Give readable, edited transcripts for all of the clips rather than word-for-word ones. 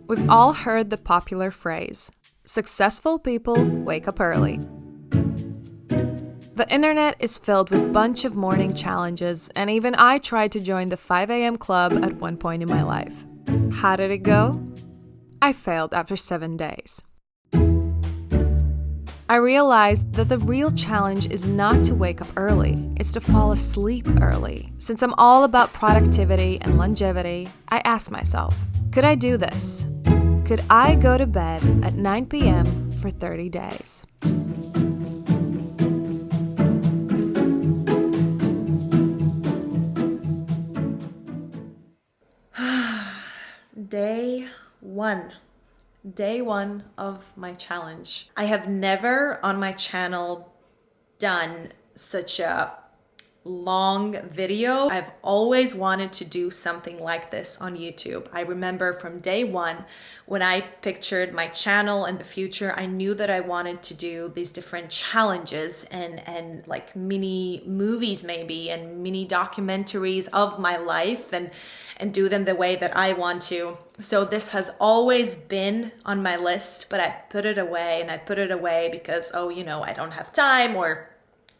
We've all heard the popular phrase, successful people wake up early. The internet is filled with a bunch of morning challenges, and even I tried to join the 5 a.m. club at one point in my life. How did it go? I failed after 7 days. I realized that the real challenge is not to wake up early, it's to fall asleep early. Since I'm all about productivity and longevity, I asked myself, could I do this? Could I go to bed at 9 p.m. for 30 days? Day one of my challenge. I have never on my channel done such a long video. I've always wanted to do something like this on YouTube. I remember from day one when I pictured my channel in the future, I knew that I wanted to do these different challenges and like mini movies maybe and mini documentaries of my life and do them the way that I want to. So this has always been on my list, but I put it away because, I don't have time or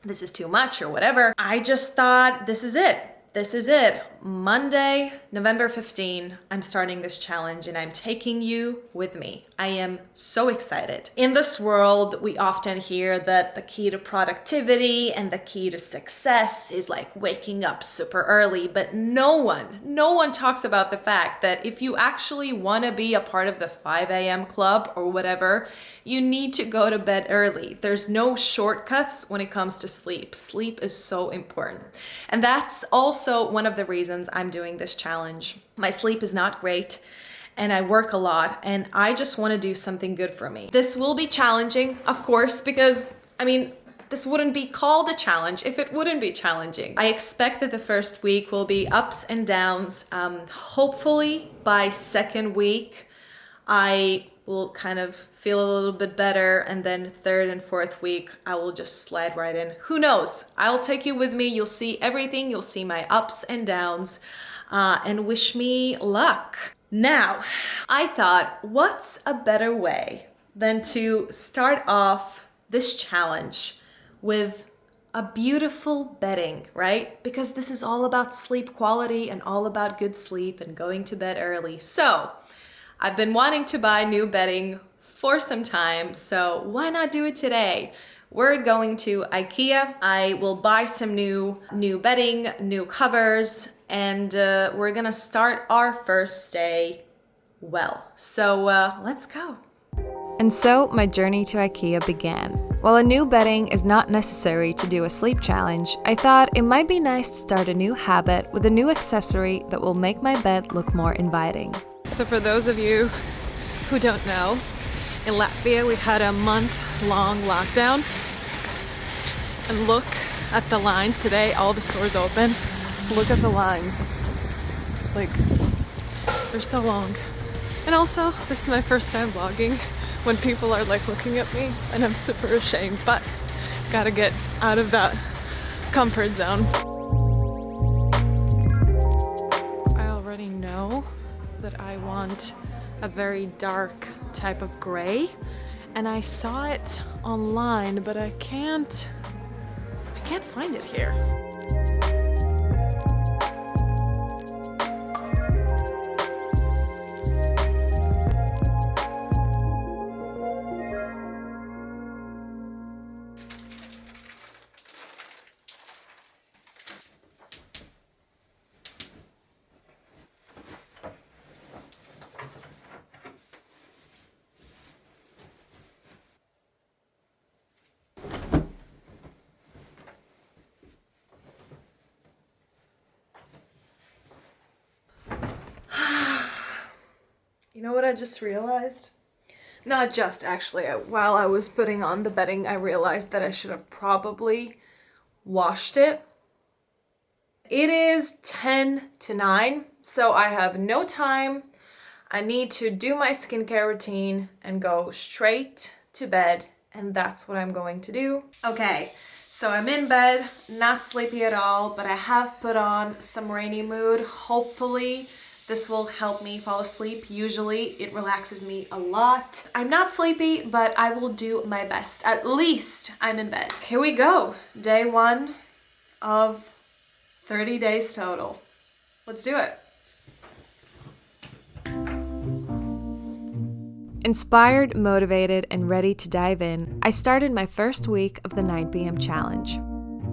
this is too much or whatever. I just thought, this is it. Monday, November 15, I'm starting this challenge and I'm taking you with me. I am so excited. In this world, we often hear that the key to productivity and the key to success is like waking up super early, but no one talks about the fact that if you actually want to be a part of the 5 a.m. club or whatever, you need to go to bed early. There's no shortcuts when it comes to sleep. Sleep is so important. And that's also one of the reasons I'm doing this challenge. My sleep is not great and I work a lot and I just want to do something good for me. This will be challenging, of course, because this wouldn't be called a challenge if it wouldn't be challenging. I expect that the first week will be ups and downs. Hopefully by second week, I will kind of feel a little bit better, and then third and fourth week, I will just slide right in. Who knows? I'll take you with me. You'll see everything. You'll see my ups and downs, and wish me luck. Now, I thought, what's a better way than to start off this challenge with a beautiful bedding, right? Because this is all about sleep quality and all about good sleep and going to bed early. So I've been wanting to buy new bedding for some time, so why not do it today? We're going to IKEA. I will buy some new bedding, new covers, and we're gonna start our first day well. So let's go. And so my journey to IKEA began. While a new bedding is not necessary to do a sleep challenge, I thought it might be nice to start a new habit with a new accessory that will make my bed look more inviting. So for those of you who don't know, in Latvia we had a month-long lockdown. And look at the lines today, all the stores open. Look at the lines. Like, they're so long. And also, this is my first time vlogging when people are like looking at me and I'm super ashamed, but gotta get out of that comfort zone. I already know that I want a very dark type of gray, and I saw it online, but I can't find it here. You know what I just realized? Not just actually, while I was putting on the bedding, I realized that I should have probably washed it. It is 10 to 9, so I have no time. I need to do my skincare routine and go straight to bed, and that's what I'm going to do. Okay, so I'm in bed, not sleepy at all, but I have put on some rainy mood. Hopefully This will help me fall asleep. Usually it relaxes me a lot. I'm not sleepy, but I will do my best. At least I'm in bed. Here we go. Day 1 of 30 days total. Let's do it. Inspired, motivated, and ready to dive in, I started my first week of the 9 p.m. challenge.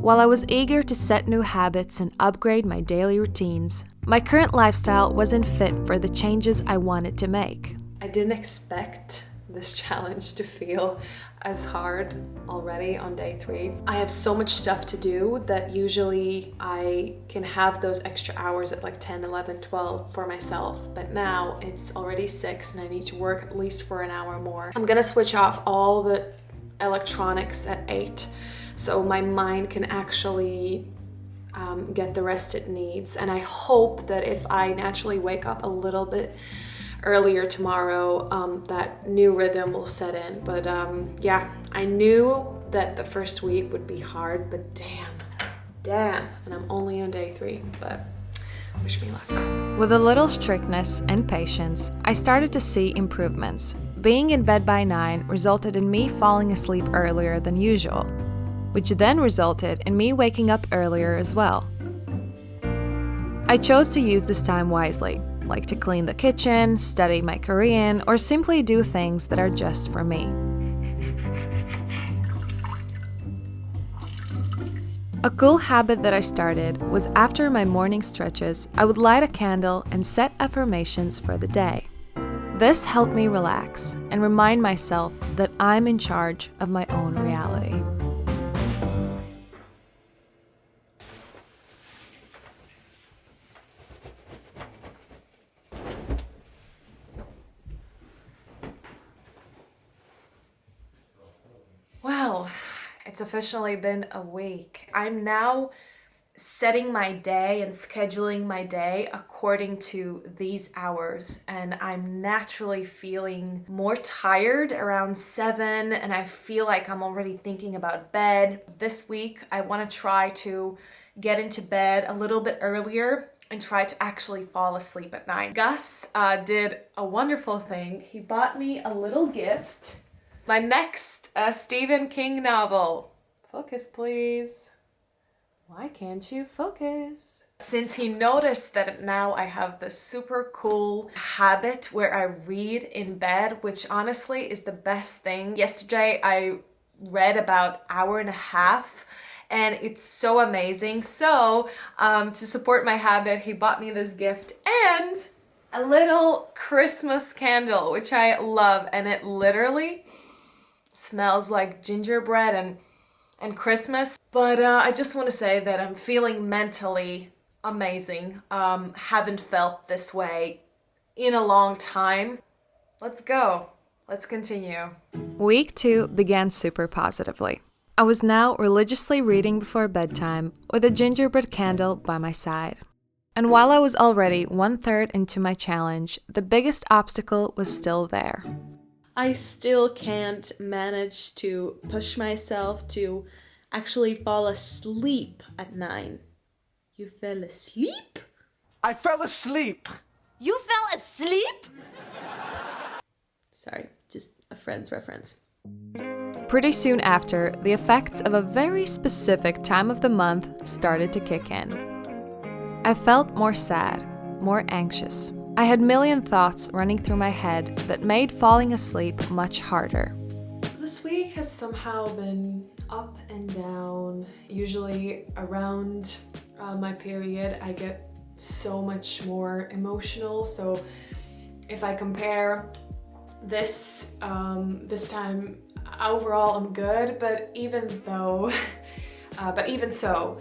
While I was eager to set new habits and upgrade my daily routines, my current lifestyle wasn't fit for the changes I wanted to make. I didn't expect this challenge to feel as hard already on day 3. I have so much stuff to do that usually I can have those extra hours at like 10, 11, 12 for myself. But now it's already 6 and I need to work at least for an hour more. I'm gonna switch off all the electronics at 8 so my mind can actually get the rest it needs. And I hope that if I naturally wake up a little bit earlier tomorrow, that new rhythm will set in. But yeah, I knew that the first week would be hard, but damn, and I'm only on day 3, but wish me luck. With a little strictness and patience, I started to see improvements. Being in bed by 9 resulted in me falling asleep earlier than usual, which then resulted in me waking up earlier as well. I chose to use this time wisely, like to clean the kitchen, study my Korean, or simply do things that are just for me. A cool habit that I started was after my morning stretches, I would light a candle and set affirmations for the day. This helped me relax and remind myself that I'm in charge of my own reality. Well, it's officially been a week. I'm now setting my day and scheduling my day according to these hours, and I'm naturally feeling more tired around 7, and I feel like I'm already thinking about bed. This week, I want to try to get into bed a little bit earlier and try to actually fall asleep at 9. Gus did a wonderful thing. He bought me a little gift. My next Stephen King novel. Focus, please. Why can't you focus? Since he noticed that now I have this super cool habit where I read in bed, which honestly is the best thing. Yesterday I read about an hour and a half and it's so amazing. So to support my habit, he bought me this gift and a little Christmas candle, which I love, and it literally smells like gingerbread and Christmas. But I just want to say that I'm feeling mentally amazing. Haven't felt this way in a long time. Let's go. Let's continue. Week 2 began super positively. I was now religiously reading before bedtime with a gingerbread candle by my side. And while I was already 1/3 into my challenge, the biggest obstacle was still there. I still can't manage to push myself to actually fall asleep at 9. You fell asleep? I fell asleep. You fell asleep? Sorry, just a friend's reference. Pretty soon after, the effects of a very specific time of the month started to kick in. I felt more sad, more anxious. I had a million thoughts running through my head that made falling asleep much harder. This week has somehow been up and down. Usually around my period, I get so much more emotional. So if I compare this time, overall I'm good. But even so,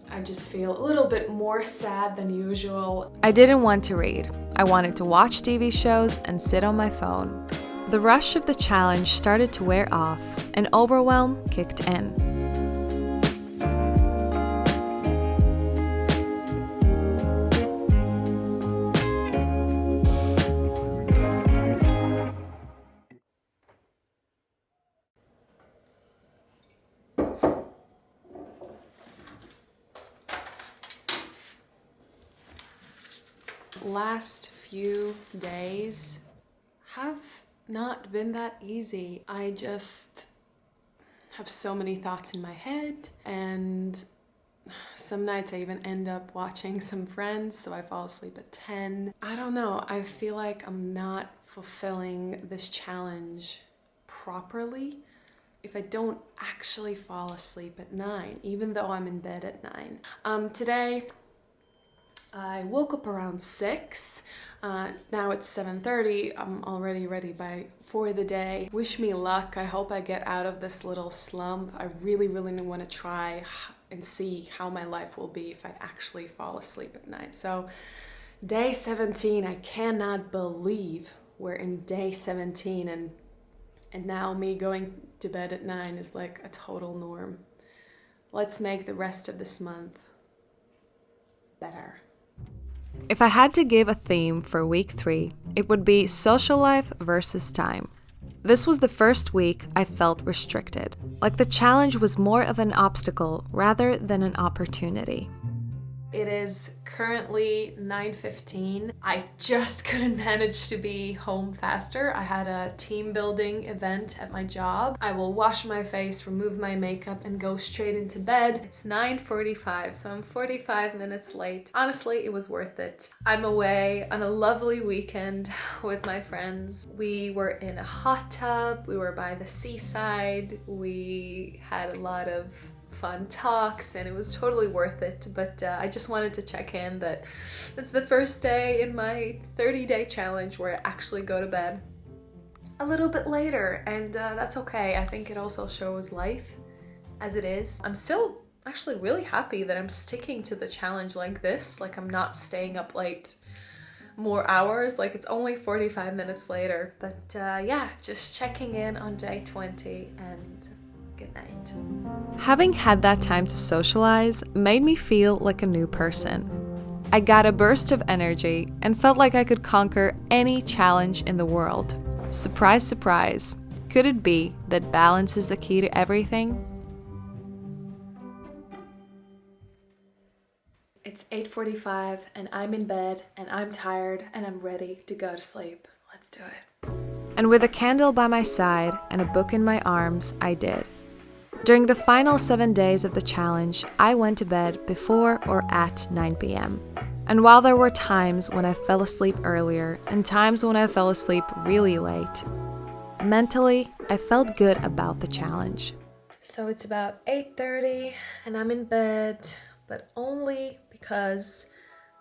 I just feel a little bit more sad than usual. I didn't want to read. I wanted to watch TV shows and sit on my phone. The rush of the challenge started to wear off, and overwhelm kicked in. last few days have not been that easy. I just have so many thoughts in my head, and some nights I even end up watching some Friends, so I fall asleep at 10. I don't know, I feel like I'm not fulfilling this challenge properly if I don't actually fall asleep at 9, even though I'm in bed at 9. Today, I woke up around 6. Now it's 7:30. I'm already ready for the day. Wish me luck. I hope I get out of this little slump. I really want to try and see how my life will be if I actually fall asleep at night. So day 17, I cannot believe we're in day 17, and now me going to bed at 9 is like a total norm. Let's make the rest of this month better. If I had to give a theme for week 3, it would be social life versus time. This was the first week I felt restricted, like the challenge was more of an obstacle rather than an opportunity. It is currently 9:15. I just couldn't manage to be home faster. I had a team building event at my job. I will wash my face, remove my makeup, and go straight into bed. It's 9:45, so I'm 45 minutes late. Honestly, it was worth it. I'm away on a lovely weekend with my friends. We were in a hot tub. We were by the seaside. We had a lot of fun talks, and it was totally worth it. But I just wanted to check in that it's the first day in my 30-day challenge where I actually go to bed a little bit later, and that's okay. I think it also shows life as it is. I'm still actually really happy that I'm sticking to the challenge like this. Like, I'm not staying up late more hours. Like, it's only 45 minutes later. But yeah, just checking in on day 20, and good night. Having had that time to socialize made me feel like a new person. I got a burst of energy and felt like I could conquer any challenge in the world. Surprise, surprise. Could it be that balance is the key to everything? It's 8:45 and I'm in bed and I'm tired and I'm ready to go to sleep. Let's do it. And with a candle by my side and a book in my arms, I did. During the final 7 days of the challenge, I went to bed before or at 9 p.m. And while there were times when I fell asleep earlier and times when I fell asleep really late, mentally, I felt good about the challenge. So it's about 8:30 and I'm in bed, but only because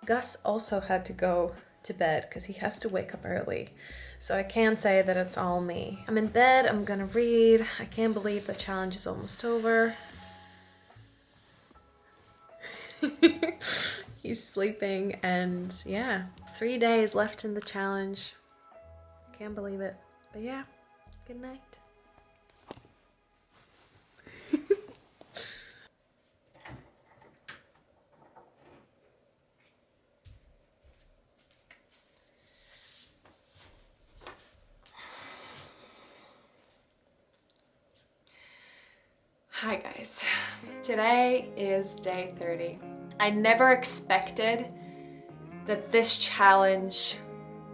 Gus also had to go to bed because he has to wake up early. So I can't say that it's all me. I'm in bed, I'm gonna read. I can't believe the challenge is almost over. He's sleeping, and yeah, 3 days left in the challenge. Can't believe it. But yeah, good night. Hi guys, today is day 30. I never expected that this challenge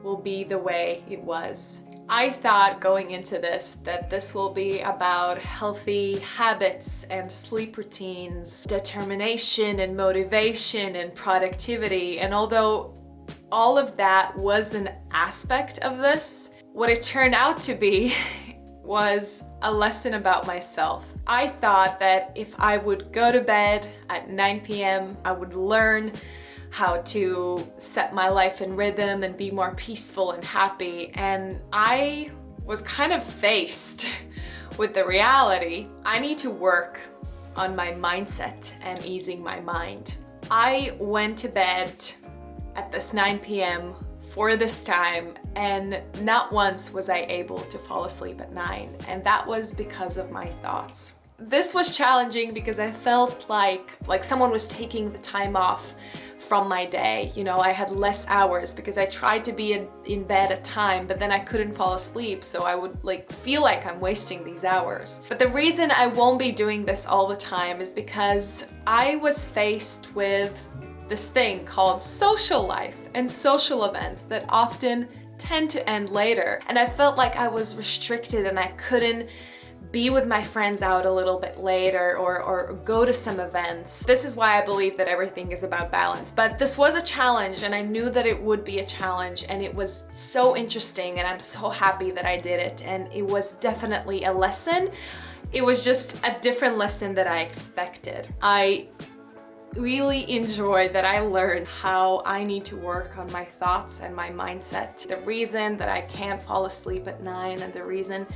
will be the way it was. I thought going into this that this will be about healthy habits and sleep routines, determination and motivation and productivity, and although all of that was an aspect of this, what it turned out to be was a lesson about myself. I thought that if I would go to bed at 9 p.m., I would learn how to set my life in rhythm and be more peaceful and happy. And I was kind of faced with the reality. I need to work on my mindset and easing my mind. I went to bed at this 9 p.m. for this time, and not once was I able to fall asleep at 9, and that was because of my thoughts. This was challenging because I felt like someone was taking the time off from my day. You know, I had less hours because I tried to be in bed at time, but then I couldn't fall asleep, so I would feel like I'm wasting these hours. But the reason I won't be doing this all the time is because I was faced with this thing called social life and social events that often tend to end later. And I felt like I was restricted and I couldn't be with my friends out a little bit later or go to some events. This is why I believe that everything is about balance. But this was a challenge and I knew that it would be a challenge, and it was so interesting and I'm so happy that I did it, and it was definitely a lesson. It was just a different lesson that I expected. I really enjoyed that I learned how I need to work on my thoughts and my mindset. The reason that I can't fall asleep at 9 and the reason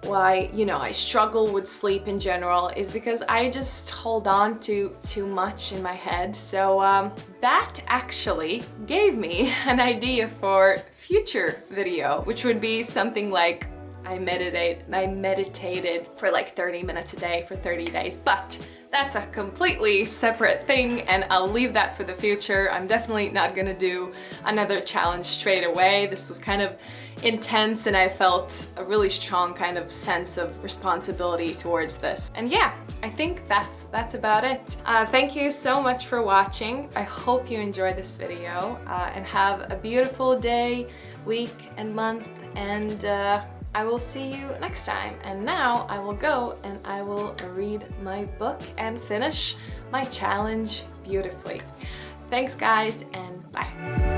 why, I struggle with sleep in general is because I just hold on to too much in my head. So that actually gave me an idea for future video, which would be something like I meditated for like 30 minutes a day for 30 days, but that's a completely separate thing and I'll leave that for the future. I'm definitely not gonna do another challenge straight away. This was kind of intense and I felt a really strong kind of sense of responsibility towards this. And yeah, I think that's about it. Thank you so much for watching. I hope you enjoyed this video and have a beautiful day, week, and month, and I will see you next time. And now I will go and I will read my book and finish my challenge beautifully. Thanks guys, and bye.